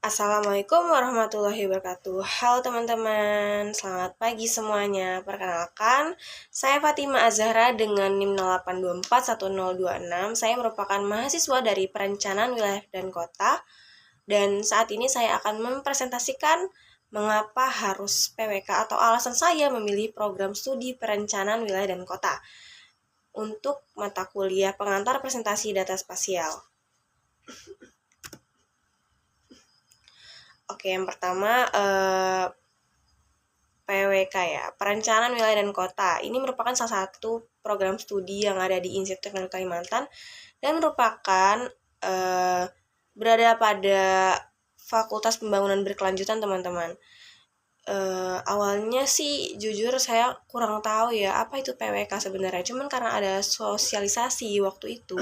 Assalamualaikum warahmatullahi wabarakatuh. Halo teman-teman, selamat pagi semuanya. Perkenalkan, saya Fatima Azhara dengan NIM 08241026. Saya merupakan mahasiswa dari Perencanaan Wilayah dan Kota. Dan saat ini saya akan mempresentasikan mengapa harus PWK atau alasan saya memilih program studi Perencanaan Wilayah dan Kota untuk mata kuliah pengantar presentasi data spasial. Oke, yang pertama PWK ya, Perencanaan Wilayah dan Kota. Ini merupakan salah satu program studi yang ada di Institut Teknologi Kalimantan dan merupakan berada pada Fakultas Pembangunan Berkelanjutan, teman-teman. Awalnya sih jujur saya kurang tahu ya apa itu PWK sebenarnya. Cuman karena ada sosialisasi waktu itu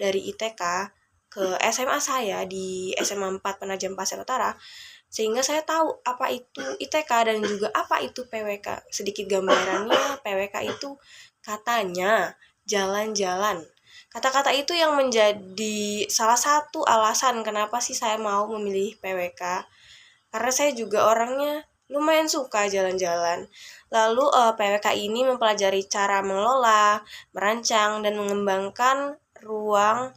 dari ITK ke SMA saya di SMA 4 Penajam Pasir Utara, sehingga saya tahu apa itu ITK dan juga apa itu PWK. Sedikit gambarannya, PWK itu katanya jalan-jalan. Kata-kata itu yang menjadi salah satu alasan kenapa sih saya mau memilih PWK. Karena saya juga orangnya lumayan suka jalan-jalan. Lalu PWK ini mempelajari cara mengelola, merancang, dan mengembangkan ruang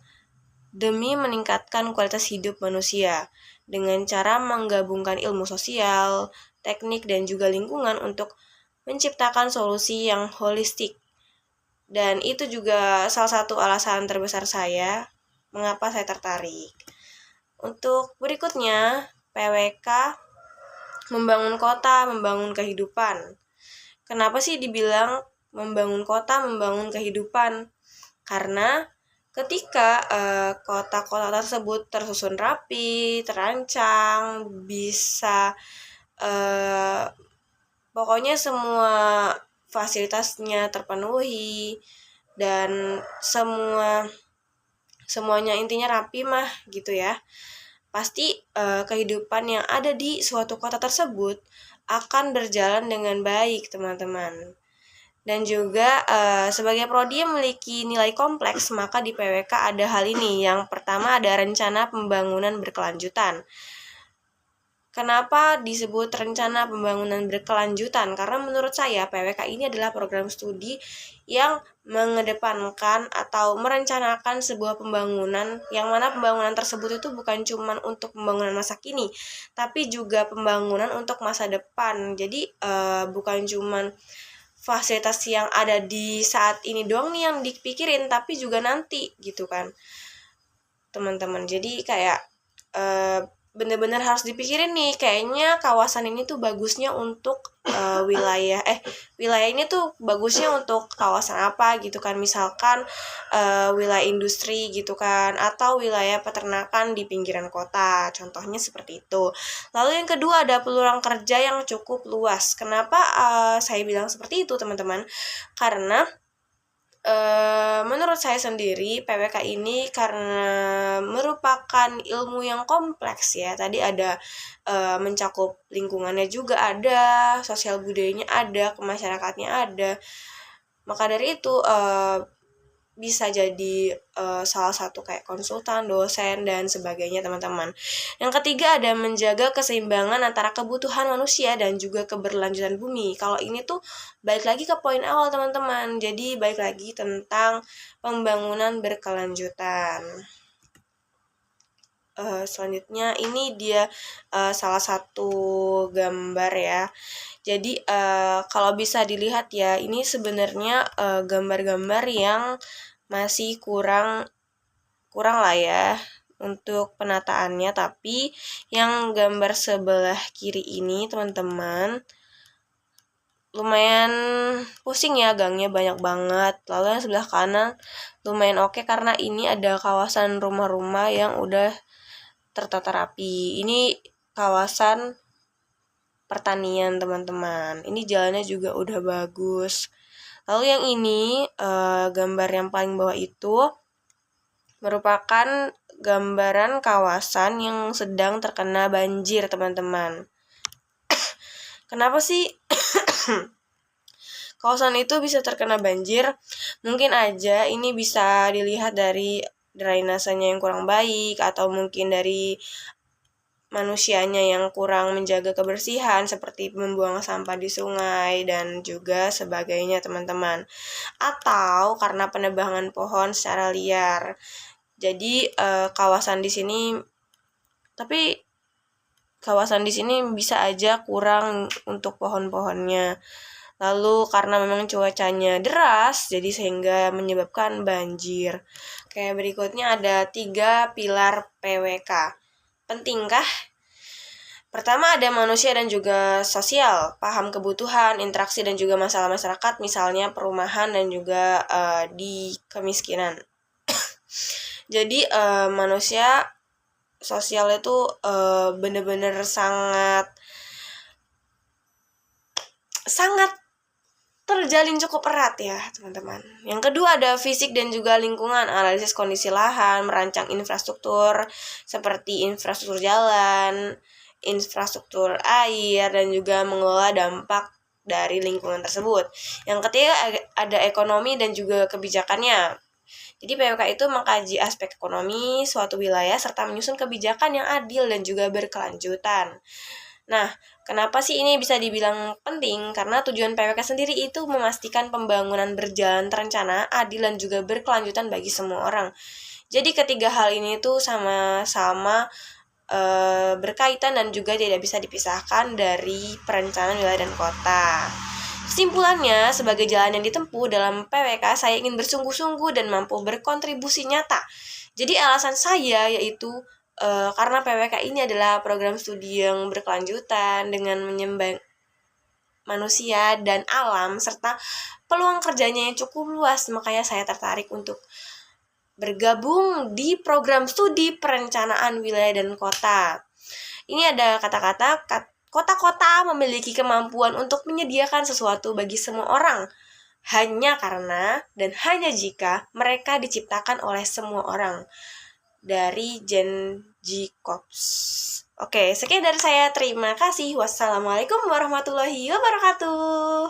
demi meningkatkan kualitas hidup manusia dengan cara menggabungkan ilmu sosial, teknik, dan juga lingkungan untuk menciptakan solusi yang holistik. Dan itu juga salah satu alasan terbesar saya mengapa saya tertarik. Untuk berikutnya, PWK membangun kota, membangun kehidupan. Kenapa sih dibilang membangun kota, membangun kehidupan? Karena ketika kota-kota tersebut tersusun rapi, terancang, bisa pokoknya semua fasilitasnya terpenuhi dan semuanya intinya rapi mah gitu ya. Pasti kehidupan yang ada di suatu kota tersebut akan berjalan dengan baik, teman-teman. Dan juga sebagai prodi yang memiliki nilai kompleks, maka di PWK ada hal ini. Yang pertama ada rencana pembangunan berkelanjutan. Kenapa disebut rencana pembangunan berkelanjutan? Karena menurut saya PWK ini adalah program studi yang mengedepankan atau merencanakan sebuah pembangunan yang mana pembangunan tersebut itu bukan cuma untuk pembangunan masa kini, tapi juga pembangunan untuk masa depan. Jadi bukan cuma fasilitas yang ada di saat ini doang nih yang dipikirin, tapi juga nanti gitu kan teman-teman. Jadi kayak bener-bener harus dipikirin nih, kayaknya kawasan ini tuh bagusnya untuk wilayah ini tuh bagusnya untuk kawasan apa gitu kan, misalkan wilayah industri gitu kan, atau wilayah peternakan di pinggiran kota, contohnya seperti itu. Lalu yang kedua ada peluang kerja yang cukup luas. Kenapa saya bilang seperti itu teman-teman? Karena menurut saya sendiri PWK ini karena merupakan ilmu yang kompleks ya. Tadi ada mencakup lingkungannya juga ada, sosial budayanya ada, kemasyarakatnya ada. Maka dari itu bisa jadi salah satu kayak konsultan, dosen, dan sebagainya teman-teman. Yang ketiga ada menjaga keseimbangan antara kebutuhan manusia dan juga keberlanjutan bumi. Kalau ini tuh balik lagi ke poin awal teman-teman. Jadi balik lagi tentang pembangunan berkelanjutan. Selanjutnya ini dia salah satu gambar ya. Jadi kalau bisa dilihat ya, ini sebenarnya gambar-gambar yang masih kurang lah ya untuk penataannya. Tapi yang gambar sebelah kiri ini teman-teman lumayan pusing ya, gangnya banyak banget. Lalu yang sebelah kanan lumayan oke karena ini ada kawasan rumah-rumah yang udah tertata rapi. Ini kawasan pertanian teman-teman. Ini jalannya juga udah bagus. Lalu yang ini gambar yang paling bawah itu merupakan gambaran kawasan yang sedang terkena banjir teman-teman. Kenapa sih kawasan itu bisa terkena banjir? Mungkin aja ini bisa dilihat dari drainasenya yang kurang baik, atau mungkin dari manusianya yang kurang menjaga kebersihan seperti membuang sampah di sungai dan juga sebagainya teman-teman, atau karena penebangan pohon secara liar. Jadi kawasan di sini bisa aja kurang untuk pohon-pohonnya. Lalu karena memang cuacanya deras, jadi sehingga menyebabkan banjir. Oke, berikutnya ada 3 pilar PWK. Pentingkah? Pertama ada manusia dan juga sosial, paham kebutuhan, interaksi dan juga masalah masyarakat, misalnya perumahan dan juga di kemiskinan. Jadi manusia sosial itu benar-benar sangat terjalin cukup erat ya teman-teman. Yang kedua ada fisik dan juga lingkungan, analisis kondisi lahan, merancang infrastruktur seperti infrastruktur jalan, infrastruktur air, dan juga mengelola dampak dari lingkungan tersebut. Yang ketiga ada ekonomi dan juga kebijakannya. Jadi PWK itu mengkaji aspek ekonomi suatu wilayah serta menyusun kebijakan yang adil dan juga berkelanjutan. Nah, kenapa sih ini bisa dibilang penting? Karena tujuan PWK sendiri itu memastikan pembangunan berjalan terencana, adil dan juga berkelanjutan bagi semua orang. Jadi ketiga hal ini tuh sama-sama berkaitan dan juga tidak bisa dipisahkan dari perencanaan wilayah dan kota. Kesimpulannya, sebagai jalan yang ditempuh dalam PWK, saya ingin bersungguh-sungguh dan mampu berkontribusi nyata. Jadi alasan saya yaitu karena PWK ini adalah program studi yang berkelanjutan dengan menyembang manusia dan alam serta peluang kerjanya yang cukup luas, makanya saya tertarik untuk bergabung di program studi perencanaan wilayah dan kota. Ini ada kata-kata kota-kota memiliki kemampuan untuk menyediakan sesuatu bagi semua orang hanya karena dan hanya jika mereka diciptakan oleh semua orang. Dari Gen Jacobs. Oke, sekian dari saya. Terima kasih. Wassalamualaikum warahmatullahi wabarakatuh.